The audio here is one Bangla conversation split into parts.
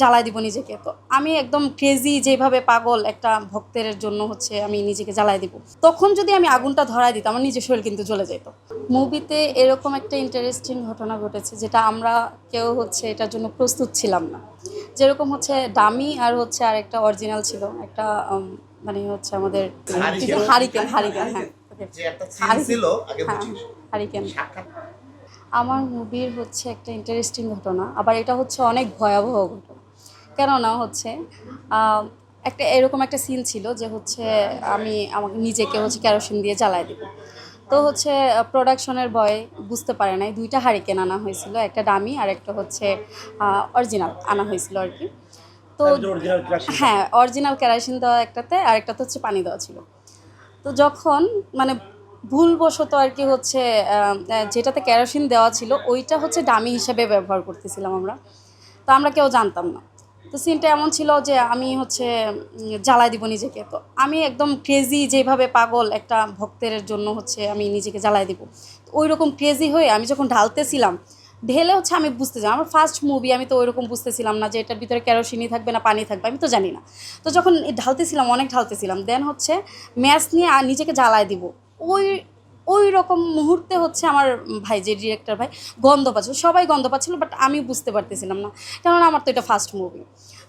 জ্বালায় দিব নিজেকে। তো আমি একদম ক্রেজি যেভাবে পাগল একটা ভক্তের জন্য আমি নিজেকে জ্বালায় দিব। তখন যদি আমি আগুনটা ধরায় দিতাম আমার নিজের শরীর কিন্তু জ্বলে যেত। মুভিতে এরকম একটা ইন্টারেস্টিং ঘটনা ঘটেছে যেটা আমরা কেউ এটার জন্য প্রস্তুত ছিলাম না। যেরকম ডামি আর আরেকটা অরিজিনাল ছিল একটা মানে আমাদের হারিকেন হারিকেন হ্যাঁ হারিকেন। আমার মুভির একটা ইন্টারেস্টিং ঘটনা, আবার এটা অনেক ভয়াবহ ঘটনা। কেননা আহ, একটা এরকম একটা সিন ছিল যে আমি আমাকে নিজেকে কেরোসিন দিয়ে জ্বালায় দিব। তো প্রোডাকশনের বয় বুঝতে পারে নাই, দুইটা হারিকেন আনা হয়েছিল, একটা ডামি আর একটা অরিজিনাল আনা হয়েছিল আর কি। তো হ্যাঁ, অরিজিনাল কেরোসিন দেওয়া একটাতে, আর একটাতে পানি দেওয়া ছিল। তো যখন মানে ভুলবশত আর কি যেটাতে কেরোসিন দেওয়া ছিল ওইটা ডামি হিসেবে ব্যবহার করতেছিলাম আমরা। তো আমরা কেউ জানতাম না। তো সিনটা এমন ছিল যে আমি জ্বালায় দিব নিজেকে। তো আমি একদম ক্রেজি যেভাবে পাগল একটা ভক্তের জন্য আমি নিজেকে জ্বালায় দিব। তো ওই রকম ক্রেজি হয়ে আমি যখন ঢালতেছিলাম, ঢেলে আমি বুঝতেছিলাম, আমার ফার্স্ট মুভি, আমি তো ওই রকম বুঝতেছিলাম না যে এটার ভিতরে কেরোসিনই থাকবে না পানি থাকবে, আমি তো জানি না। তো যখন ঢালতেছিলাম, অনেক ঢালতেছিলাম, দেন ম্যাচ নিয়ে নিজেকে জ্বালায় দিব। ওই ওই রকম মুহূর্তে আমার ভাই, যে ডিরেক্টর ভাই, গন্ধ পাচ্ছিল, সবাই গন্ধ পাচ্ছিল, বাট আমি বুঝতে পারতেছিলাম না, কেননা আমার তো এটা ফার্স্ট মুভি।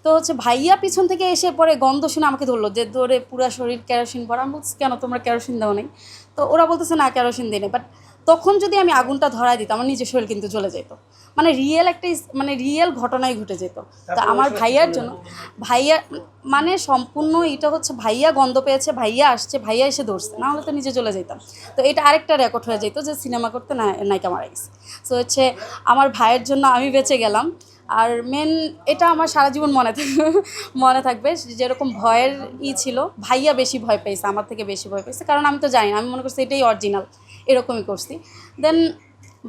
তো ভাইয়া পিছন থেকে এসে পরে গন্ধ শুনে আমাকে ধরলো যে ধরে পুরা শরীর কেরোসিন ভরা। আমি বলছি কেন, তোমরা কেরোসিন দাও নাই? তো ওরা বলতেছে না, কেরোসিন দিই না। বাট তখন যদি আমি আগুনটা ধরায় দিতাম আমার নিজের শরীর কিন্তু জ্বলে যেত। মানে রিয়েল ঘটনাই ঘটে যেত। তো আমার ভাইয়ার জন্য, ভাইয়া মানে সম্পূর্ণ এটা ভাইয়া গন্ধ পেয়েছে, ভাইয়া আসছে, ভাইয়া এসে ধরছে, না হলে তো নিজে চলে যেতাম। তো এটা আরেকটা রেকর্ড হয়ে যেত যে সিনেমা করতে নায়িকা মারা গেছে। সো আমার ভাইয়ের জন্য আমি বেঁচে গেলাম। আর মেন এটা আমার সারা জীবন মনে থাকবে। যেরকম ভয়ের ছিল, ভাইয়া বেশি ভয় পেয়েছে, আমার থেকে বেশি ভয় পেয়েছে, কারণ আমি তো জানি না, আমি মনে করছি এটাই অরিজিনাল, এরকমই করছি। দেন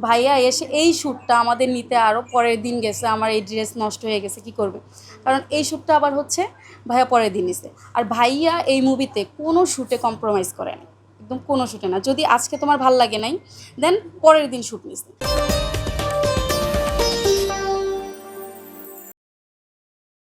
ভাইয়া এসে এই শ্যুটটা আমাদের নিতে আরও পরের দিন গেছে। আমার এই ড্রেস নষ্ট হয়ে গেছে, কি করবে, কারণ এই শ্যুটটা আবার ভাইয়া পরের দিন নিছে। আর ভাইয়া এই মুভিতে কোনো শ্যুটে কম্প্রোমাইজ করে না, একদম কোনো শ্যুটে না। যদি আজকে তোমার ভাল লাগে নাই, দেন পরের দিন শ্যুট নিছে।